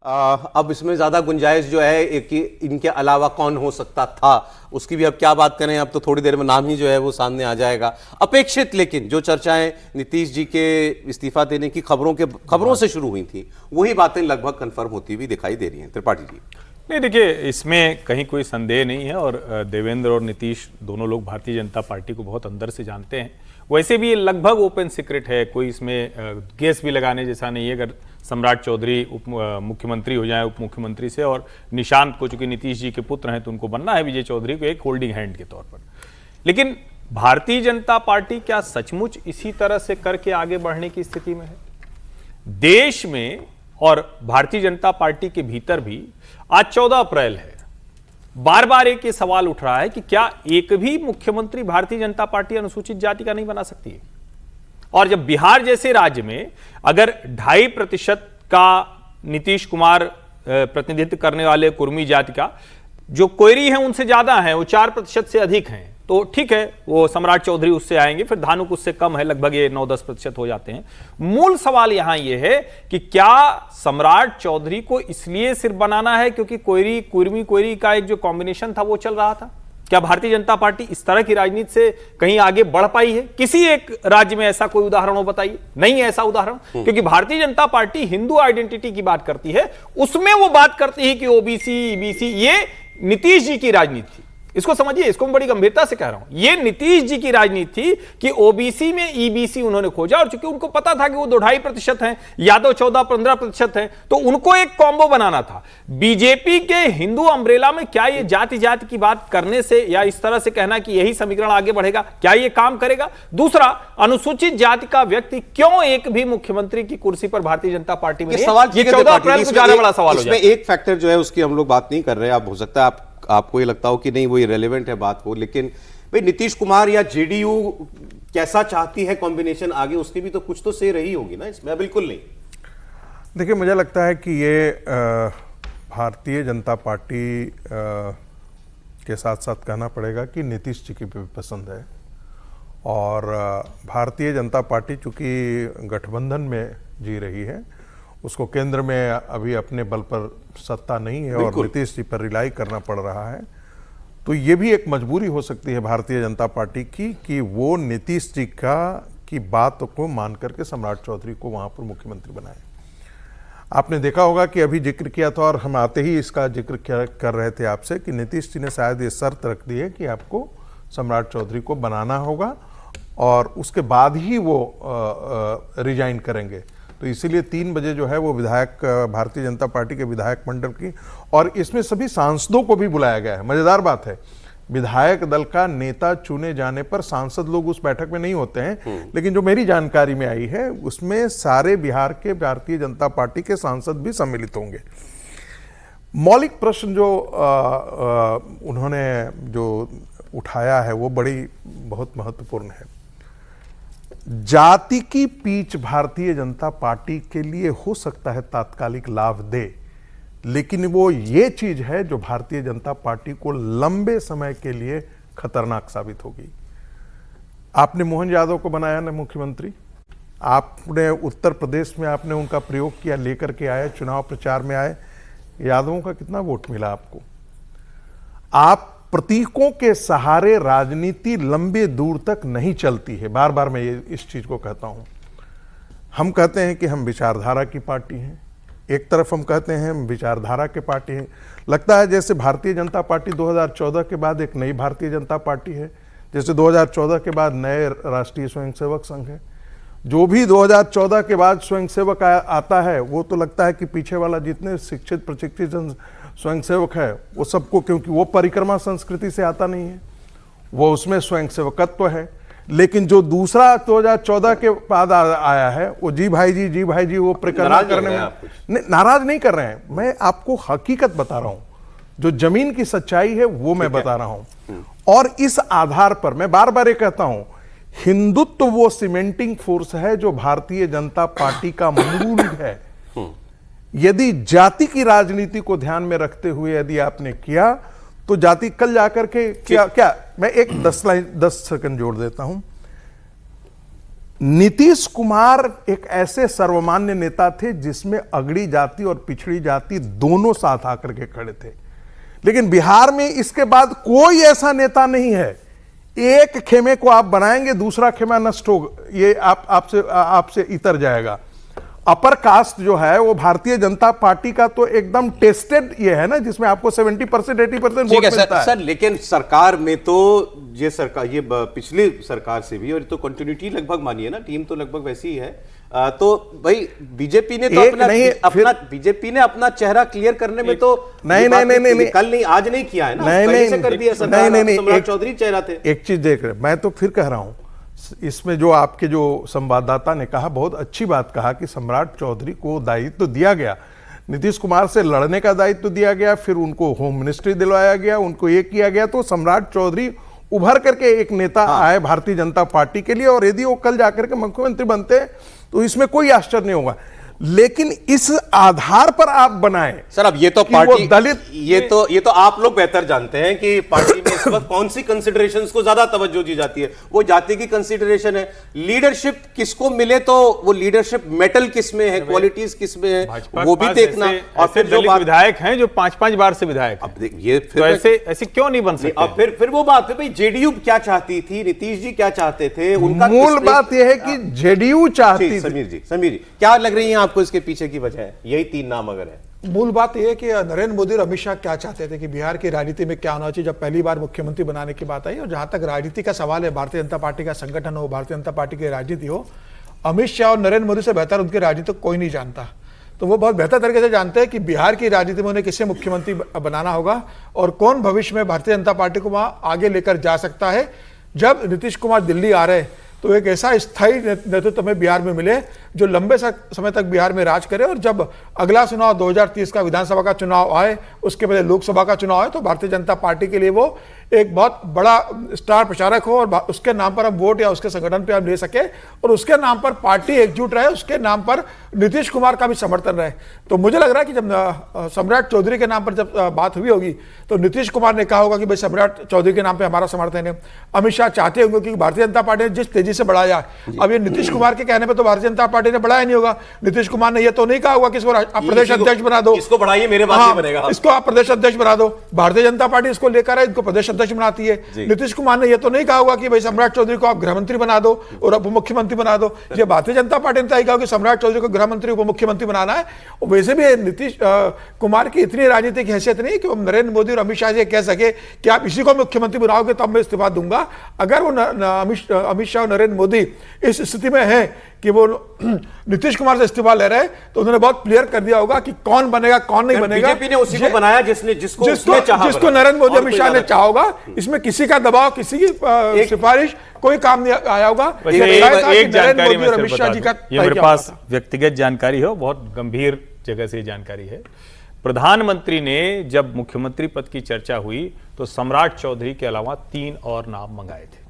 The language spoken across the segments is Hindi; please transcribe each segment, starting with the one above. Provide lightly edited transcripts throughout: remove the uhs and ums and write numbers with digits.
अब इसमें ज्यादा गुंजाइश जो है कि इनके अलावा कौन हो सकता था, उसकी भी अब क्या बात करें। अब तो थोड़ी देर में नाम ही जो है वो सामने आ जाएगा अपेक्षित। लेकिन जो चर्चाएं नीतीश जी के इस्तीफा देने की खबरों से शुरू हुई थी, वही बातें लगभग कंफर्म होती हुई दिखाई दे रही हैं। त्रिपाठी जी, नहीं देखिए, इसमें कहीं कोई संदेह नहीं है और देवेंद्र और नीतीश दोनों लोग भारतीय जनता पार्टी को बहुत अंदर से जानते हैं। वैसे भी ये लगभग ओपन सीक्रेट है, कोई इसमें गेस भी लगाने जैसा नहीं है। अगर सम्राट चौधरी मुख्यमंत्री हो जाए उप मुख्यमंत्री से, और निशांत को चूंकि नीतीश जी के पुत्र हैं तो उनको बनना है विजय चौधरी को एक होल्डिंग हैंड के तौर पर। लेकिन भारतीय जनता पार्टी क्या सचमुच इसी तरह से करके आगे बढ़ने की स्थिति में है? देश में और भारतीय जनता पार्टी के भीतर भी आज 14 अप्रैल है, बार बार एक ये सवाल उठ रहा है कि क्या एक भी मुख्यमंत्री भारतीय जनता पार्टी अनुसूचित जाति का नहीं बना सकती है? और जब बिहार जैसे राज्य में अगर 2.5% का नीतीश कुमार प्रतिनिधित्व करने वाले कुर्मी जाति का जो कोयरी है उनसे ज्यादा है, वो 4% से अधिक हैं, तो ठीक है, वो सम्राट चौधरी उससे आएंगे, फिर धानुक उससे कम है, लगभग ये 9-10% हो जाते हैं। मूल सवाल यहां ये है कि क्या सम्राट चौधरी को इसलिए सिर्फ बनाना है क्योंकि कुर्मी कोयरी का एक जो कॉम्बिनेशन था वो चल रहा था? क्या भारतीय जनता पार्टी इस तरह की राजनीति से कहीं आगे बढ़ पाई है? किसी एक राज्य में ऐसा कोई उदाहरण हो बताइए। नहीं है ऐसा उदाहरण, क्योंकि भारतीय जनता पार्टी हिंदू आइडेंटिटी की बात करती है, उसमें वो बात करती है कि ओबीसी ईबीसी, ये नीतीश जी की राजनीति थी। इसको समझिए, इसको मैं बड़ी गंभीरता से कह रहा हूं। ये नीतीश जी की राजनीति थी कि ओबीसी में ईबीसी उन्होंने खोजा, और चूंकि उनको पता था कि वो 2-2.5% हैं, यादव 14-15% हैं, तो उनको एक कॉम्बो बनाना था। बीजेपी के हिंदू अम्ब्रेला में क्या ये जाति जाति की बात करने से या इस तरह से कहना कि यही समीकरण आगे बढ़ेगा, क्या ये काम करेगा? दूसरा, अनुसूचित जाति का व्यक्ति क्यों एक भी मुख्यमंत्री की कुर्सी पर भारतीय जनता पार्टी में? सवाल ये 14 अप्रैल को ज्यादा बड़ा सवाल हो जाए। एक फैक्टर जो है उसकी हम लोग बात नहीं कर रहे। आप हो सकता है आपको ये लगता हो कि नहीं वो इरेलेवेंट है बात वो, लेकिन भाई नीतीश कुमार या जेडीयू कैसा चाहती है कॉम्बिनेशन आगे, उसकी भी तो कुछ तो से रही होगी ना इसमें। बिल्कुल नहीं। देखिए, मुझे लगता है कि ये भारतीय जनता पार्टी के साथ साथ कहना पड़ेगा कि नीतीश जी की भी पसंद है। और भारतीय जनता पार्टी चूंकि गठबंधन में जी रही है, उसको केंद्र में अभी अपने बल पर सत्ता नहीं है और नीतीश जी पर रिलाई करना पड़ रहा है, तो ये भी एक मजबूरी हो सकती है भारतीय जनता पार्टी की कि वो नीतीश जी की बात को मान करके सम्राट चौधरी को वहाँ पर मुख्यमंत्री बनाए। आपने देखा होगा कि अभी जिक्र किया था, और हम आते ही इसका जिक्र कर रहे थे आपसे, कि नीतीश जी ने शायद ये शर्त रख दी है कि आपको सम्राट चौधरी को बनाना होगा और उसके बाद ही वो रिजाइन करेंगे। तो इसीलिए 3 बजे जो है वो विधायक, भारतीय जनता पार्टी के विधायक मंडल की, और इसमें सभी सांसदों को भी बुलाया गया है। मजेदार बात है, विधायक दल का नेता चुने जाने पर सांसद लोग उस बैठक में नहीं होते हैं, लेकिन जो मेरी जानकारी में आई है उसमें सारे बिहार के भारतीय जनता पार्टी के सांसद भी सम्मिलित होंगे। मौलिक प्रश्न जो उन्होंने जो उठाया है वो बहुत महत्वपूर्ण है। जाति की पीछ भारतीय जनता पार्टी के लिए हो सकता है तात्कालिक लाभ दे, लेकिन वो ये चीज है जो भारतीय जनता पार्टी को लंबे समय के लिए खतरनाक साबित होगी। आपने मोहन यादव को बनाया ना मुख्यमंत्री, आपने उत्तर प्रदेश में आपने उनका प्रयोग किया, लेकर के आए, चुनाव प्रचार में आए, यादवों का कितना वोट मिला आपको? आप प्रतीकों के सहारे राजनीति लंबे दूर तक नहीं चलती है। बार बार मैं इस चीज को कहता हूं। हम कहते हैं कि हम विचारधारा की पार्टी हैं, एक तरफ हम कहते हैं हम विचारधारा के पार्टी हैं। लगता है जैसे भारतीय जनता पार्टी 2014 के बाद एक नई भारतीय जनता पार्टी है, जैसे 2014 के बाद नए राष्ट्रीय स्वयंसेवक संघ है। जो भी 2014 के बाद स्वयंसेवक आता है वो तो लगता है कि पीछे वाला जितने शिक्षित प्रशिक्षित स्वयंसेवक है वो सबको, क्योंकि वो परिक्रमा संस्कृति से आता नहीं है, वो उसमें स्वयंसेवकत्व है। लेकिन जो दूसरा 2014 के बाद आया है वो जी भाई जी वो परिक्रमा करने में नाराज नहीं कर रहे हैं। मैं आपको हकीकत बता रहा हूं, जो जमीन की सच्चाई है वो मैं बता रहा हूं। और इस आधार पर मैं बार बार ये कहता हूं, हिंदुत्व वो सीमेंटिंग फोर्स है जो भारतीय जनता पार्टी का मूल है। यदि जाति की राजनीति को ध्यान में रखते हुए यदि आपने किया तो जाति कल जाकर के क्या मैं एक 10 सेकंड जोड़ देता हूं। नीतीश कुमार एक ऐसे सर्वमान्य नेता थे जिसमें अगड़ी जाति और पिछड़ी जाति दोनों साथ आकर के खड़े थे, लेकिन बिहार में इसके बाद कोई ऐसा नेता नहीं है। एक खेमे को आप बनाएंगे, दूसरा खेमा नष्ट हो, ये आपसे इतर जाएगा। अपर कास्ट जो है वो भारतीय जनता पार्टी का तो एकदम टेस्टेड ये है ना, जिसमें आपको 70% 80% वोट मिलता है। सर लेकिन सरकार में तो ये सरकार, ये पिछली सरकार से भी, और तो कंटिन्यूटी लगभग मानिए ना, टीम तो लगभग वैसी ही है। तो भाई बीजेपी ने तो बीजेपी ने अपना चेहरा क्लियर करने में तो नहीं, कल नहीं आज नहीं किया है ना, पहले से कर दिया सरकार। नहीं, सम्राट चौधरी चेहरा थे। एक चीज देख रहे, मैं तो फिर कह रहा हूं, इसमें जो आपके जो संवाददाता ने कहा, बहुत अच्छी बात कहा कि सम्राट चौधरी को दायित्व दिया गया, नीतीश कुमार से लड़ने का दायित्व दिया गया, फिर उनको होम मिनिस्ट्री दिलवाया गया, उनको ये किया गया, तो सम्राट चौधरी उभर करके एक नेता आए भारतीय जनता पार्टी के लिए, और यदि वो कल जाकर के मुख्यमंत्री बनते तो इसमें कोई आश्चर्य नहीं होगा। लेकिन इस आधार पर आप बनाएं सर, अब ये तो पार्टी दलित, ये तो आप लोग बेहतर जानते हैं कि पार्टी में इस वक्त कौन सी कंसिडरेशंस को ज्यादा तवज्जो दी जाती है। वो जाति की कंसिडरेशन है, लीडरशिप किसको मिले तो वो लीडरशिप मेटल किस में है, क्वालिटीज किस में है, वो भी देखना। और फिर जो विधायक हैं जो 5-5 बार से विधायक, अब ये तो ऐसे क्यों नहीं बन सकते? अब फिर वो बात है भाई, जेडीयू क्या चाहती थी, नीतीश जी क्या चाहते थे, उनका मूल बात यह है कि जेडीयू चाहती थी। समीर जी क्या लग रही है आपको इसके पीछे की वजह है? यही 3 नाम अगर है। मूल बात यह है कि नरेंद्र मोदी और अमित शाह क्या चाहते थे कि बिहार की राजनीति में क्या होना चाहिए जब पहली बार मुख्यमंत्री बनाने की बात आई। और जहां तक राजनीति का सवाल है, भारतीय जनता पार्टी का संगठन हो, भारतीय जनता पार्टी की राजनीति हो, अमित शाह और नरेंद्र मोदी से बेहतर उनकी राजनीति कोई नहीं जानता। तो वो बहुत बेहतर तरीके से जानते हैं कि बिहार की राजनीति में उन्हें किसे मुख्यमंत्री बनाना होगा और कौन भविष्य में भारतीय जनता पार्टी को वहां आगे लेकर जा सकता है। जब नीतीश कुमार दिल्ली आ रहे तो एक ऐसा स्थायी नेतृत्व में बिहार में मिले जो लंबे समय तक बिहार में राज करे, और जब अगला चुनाव 2030 का विधानसभा का चुनाव आए, उसके पहले लोकसभा का चुनाव आए, तो भारतीय जनता पार्टी के लिए वो एक बहुत बड़ा स्टार प्रचारक हो और उसके नाम पर हम वोट या उसके संगठन पे हम ले सके और उसके नाम पर पार्टी एकजुट रहे, उसके नाम पर नीतीश कुमार का भी समर्थन रहे। तो मुझे लग रहा है कि जब सम्राट चौधरी के नाम पर जब बात हुई होगी तो नीतीश कुमार ने कहा होगा कि भाई सम्राट चौधरी के नाम पर हमारा समर्थन है। अमित शाह चाहते होंगे कि भारतीय जनता पार्टी ने जिस तेजी से बढ़ाया, अब ये नीतीश कुमार के कहने पर तो भारतीय जनता पार्टी ने बढ़ाया नहीं होगा। नीतीश कुमार ने ये तो नहीं कहा होगा कि इसको आप प्रदेश अध्यक्ष बना दो, इसको बढ़ाइए, मेरे बात नहीं बनेगा, इसको आप प्रदेश अध्यक्ष बना दो। भारतीय जनता पार्टी इसको लेकर है, इनको प्रदेश अध्यक्ष बनाती है। नीतीश कुमार ने यह तो नहीं कहा होगा कि भाई सम्राट चौधरी को आप गृह मंत्री बना दो और उप मुख्यमंत्री बना दो। ये भारतीय जनता पार्टी ने तय कहा कि सम्राट चौधरी को गृह मंत्री उप मुख्यमंत्री बनाना है। और वैसे भी नीतीश कुमार की इतनी राजनीतिक हैसियत नहीं कि वो नरेंद्र मोदी और अमित शाह से कह सके कि आप इसी को मुख्यमंत्री बनाओगे तब मैं इस्तीफा दूंगा। अगर वो अमित शाह और नरेंद्र मोदी इस स्थिति में है कि वो नीतीश कुमार से इस्तीफा ले रहे तो उन्होंने बहुत क्लियर कर दिया होगा कि कौन बनेगा कौन नहीं बनेगा। बीजेपी ने उसी को बनाया जिसको नरेंद्र मोदी अमित शाह ने चाहा होगा। इसमें किसी का दबाव, किसी की सिफारिश कोई काम नहीं आया होगा। एक जानकारी मेरे पास व्यक्तिगत जानकारी है, बहुत गंभीर जगह से जानकारी है। प्रधानमंत्री ने जब मुख्यमंत्री पद की चर्चा हुई तो सम्राट चौधरी के अलावा 3 और नाम मंगाए थे।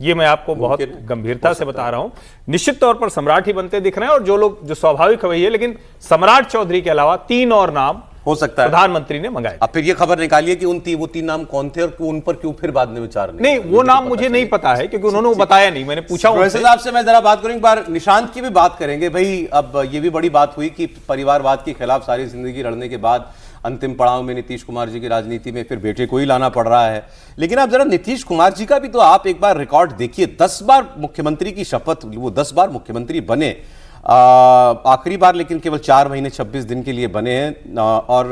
ये मैं आपको बहुत गंभीरता से बता रहा हूं। निश्चित तौर पर सम्राट ही बनते दिख रहे हैं और जो स्वाभाविक है वही है, लेकिन सम्राट चौधरी के अलावा 3 और नाम हो सकता है प्रधानमंत्री ने मंगाए। अब फिर ये खबर निकालिए कि वो 3 नाम कौन थे और उन पर क्यों फिर बाद में विचार नहीं, वो नाम मुझे नहीं पता है क्योंकि उन्होंने बताया नहीं। मैंने पूछा आपसे, मैं जरा बात करूं, एक बार निशांत की भी बात करेंगे। भाई अब ये भी बड़ी बात हुई कि परिवारवाद के खिलाफ सारी जिंदगी लड़ने के बाद अंतिम पड़ाव में नीतीश कुमार जी की राजनीति में फिर बेटे को ही लाना पड़ रहा है। लेकिन आप जरा नीतीश कुमार जी का भी तो आप एक बार रिकॉर्ड देखिए। 10 बार मुख्यमंत्री की शपथ, वो 10 बार मुख्यमंत्री बने, आखिरी बार लेकिन केवल 4 महीने 26 दिन के लिए बने हैं। और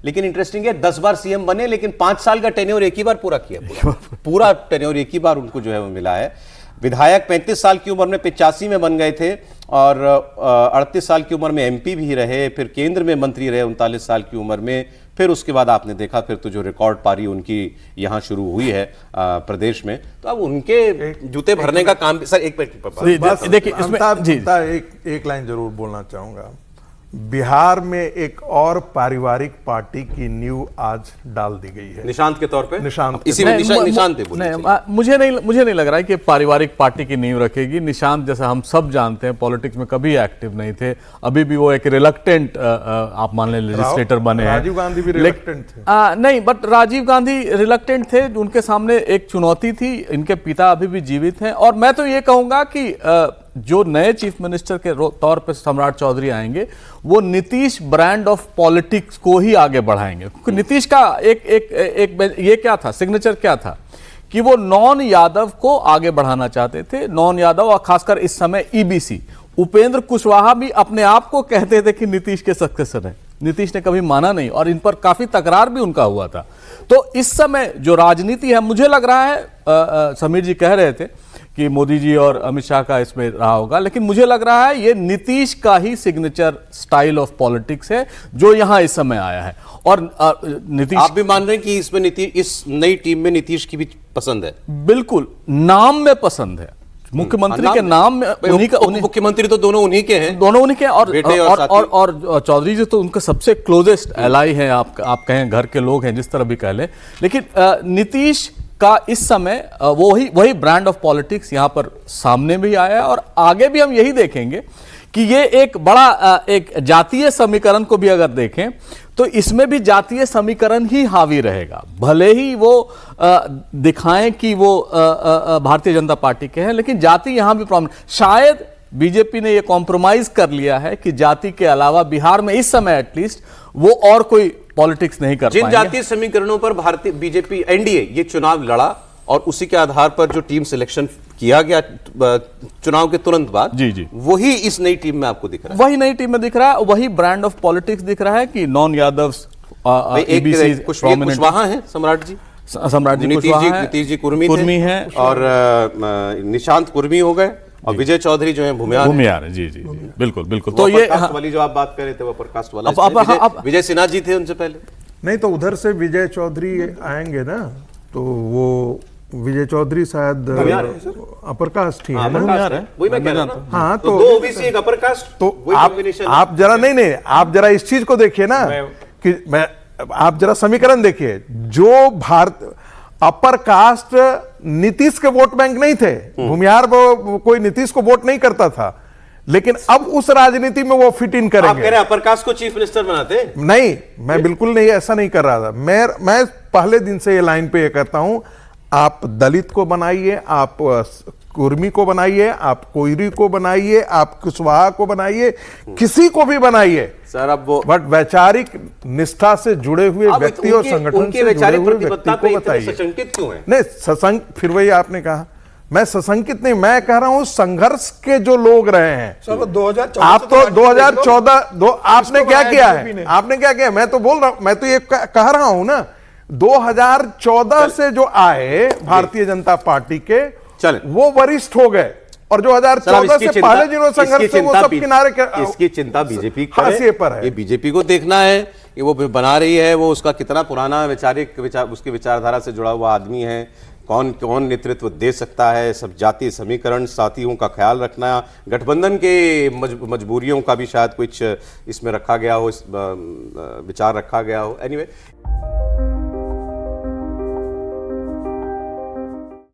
लेकिन इंटरेस्टिंग है, 10 बार सीएम बने लेकिन 5 साल का टेन्योर एक ही बार पूरा किया। पूरा टेन्योर एक ही बार उनको जो है वो मिला है। विधायक 35 साल की उम्र में 85 में बन गए थे और 38 साल की उम्र में एमपी भी रहे, फिर केंद्र में मंत्री रहे 39 साल की उम्र में। फिर उसके बाद आपने देखा फिर तो जो रिकॉर्ड पारी उनकी यहाँ शुरू हुई है प्रदेश में। तो अब उनके जूते भरने का काम। सर एक मिनट देखिए, एक लाइन जरूर बोलना चाहूंगा। बिहार में एक और पारिवारिक पार्टी की नींव आज डाल दी गई है। निशांत के तौर पे? निशांत के इसी तौर में निशांत पे बोलिए। मुझे नहीं लग रहा है कि पारिवारिक पार्टी की नींव रखेगी। निशांत जैसा हम सब जानते हैं पॉलिटिक्स में कभी एक्टिव नहीं थे, अभी भी वो एक रिलक्टेंट आप मान लें लेजिस्लेटर बने हैं। राजीव गांधी भी रिलक्टेंट थे। नहीं, बट राजीव गांधी रिलक्टेंट थे, उनके सामने एक चुनौती थी। इनके पिता अभी भी जीवित हैं और मैं तो ये कहूंगा कि जो नए चीफ मिनिस्टर के तौर पे सम्राट चौधरी आएंगे वो नीतीश ब्रांड ऑफ पॉलिटिक्स को ही आगे बढ़ाएंगे। नीतीश का एक ये क्या था, सिग्नेचर क्या था कि वो नॉन यादव को आगे बढ़ाना चाहते थे। नॉन यादव और खासकर इस समय ईबीसी, उपेंद्र कुशवाहा भी अपने आप को कहते थे कि नीतीश के सक्सेसर हैं। नीतीश ने कभी माना नहीं और इन पर काफी तकरार भी उनका हुआ था। तो इस समय जो राजनीति है, मुझे लग रहा है समीर जी कह रहे थे कि मोदी जी और अमित शाह का इसमें रहा होगा, लेकिन मुझे लग रहा है ये नीतीश का ही सिग्नेचर स्टाइल ऑफ पॉलिटिक्स है जो यहां इस समय आया है। और नीतीश, आप भी मान रहे हैं कि इसमें इस नई टीम में नीतीश की भी पसंद है? बिल्कुल, नाम में पसंद है, मुख्यमंत्री के नाम में उन्हीं का। मुख्यमंत्री तो दोनों उन्हीं के हैं, दोनों उन्हीं के हैं बेटे और चौधरी जी तो उनके सबसे क्लोजेस्ट एलाई हैं, आप कहें घर के लोग हैं, जिस तरह भी कह लें। लेकिन नीतीश का इस समय वही ब्रांड ऑफ पॉलिटिक्स यहां पर सामने भी आया है और आगे भी हम यही देखेंगे कि ये एक बड़ा एक जातीय समीकरण को भी अगर देखें तो इसमें भी जातीय समीकरण ही हावी रहेगा। भले ही वो दिखाएं कि वो भारतीय जनता पार्टी के हैं, लेकिन जाति यहां भी प्रॉब्लम। शायद बीजेपी ने ये कॉम्प्रोमाइज कर लिया है कि जाति के अलावा बिहार में इस समय एटलीस्ट वो और कोई पॉलिटिक्स नहीं कर जिन पाएंगे। जातीय समीकरणों पर भारतीय बीजेपी एनडीए ये चुनाव लड़ा और उसी के आधार पर जो टीम सिलेक्शन किया गया चुनाव के तुरंत बाद, जी वही इस नई टीम में आपको दिख रहा है। वही नई टीम में दिख रहा है, वही ब्रांड ऑफ पॉलिटिक्स दिख रहा है कि नॉन यादव्स, कुशवाहा हैं सम्राट जी, सम्राट जी कुशवाहा हैं, नीतीश जी कुर्मी हैं और निशांत कुर्मी हो गए और विजय चौधरी जो है भूमियार। जी बिल्कुल। तो ये वाली जो आप बात कर रहे थे वो प्रकाश वाला, विजय सिन्हा जी थे उनसे पहले। नहीं तो उधर से विजय चौधरी आएंगे ना, तो वो विजय चौधरी शायद अपर कास्ट ही है ना। वही मैं कह रहा हूं। हाँ, तो दो ओबीसी एक अपर कास्ट, तो आप जरा नहीं आप जरा इस चीज को देखिए ना कि आप जरा समीकरण देखिए। जो भारत अपर कास्ट नीतीश के वोट बैंक नहीं थे, भूमियार कोई नीतीश को वोट नहीं करता था, लेकिन अब उस राजनीति में वो फिट इन करेंगे। आप कह रहे हैं अपर कास्ट को चीफ मिनिस्टर बनाते? नहीं, मैं बिल्कुल नहीं, ऐसा नहीं कर रहा था। मैं पहले दिन से ये लाइन पे ये करता हूं, आप दलित को बनाइए, आप कुर्मी को बनाइए, आप कोयरी को बनाइए, आप कुशवाहा को बनाइए, किसी को भी बनाइए सर, अब वो बट वैचारिक निष्ठा से जुड़े हुए व्यक्ति और संगठन से जुड़े हुए व्यक्ति को बताइए। सशंकित क्यों है? नहीं सशंक, फिर वही आपने कहा, मैं सशंकित नहीं, मैं कह रहा हूं संघर्ष के जो लोग रहे हैं। सर 2014 आप तो 2014 आपने क्या किया है? आपने क्या किया? मैं तो बोल रहा हूं, मैं तो ये कह रहा हूं ना, 2014 से जो आए भारतीय जनता पार्टी के, वो वरिष्ठ हो गए और जो 2014 से पहले जिन्होंने संघर्ष किया वो सब किनारे के। इसकी चिंता बीजेपी पर है। ये बीजेपी को देखना है कि वो बना रही है, वो उसका कितना पुराना उसकी विचारधारा से जुड़ा हुआ आदमी है, कौन नेतृत्व दे सकता है, सब जातीय समीकरण, साथियों का ख्याल रखना, गठबंधन के मजबूरियों का भी शायद कुछ इसमें रखा गया हो, विचार रखा गया हो। एनीवे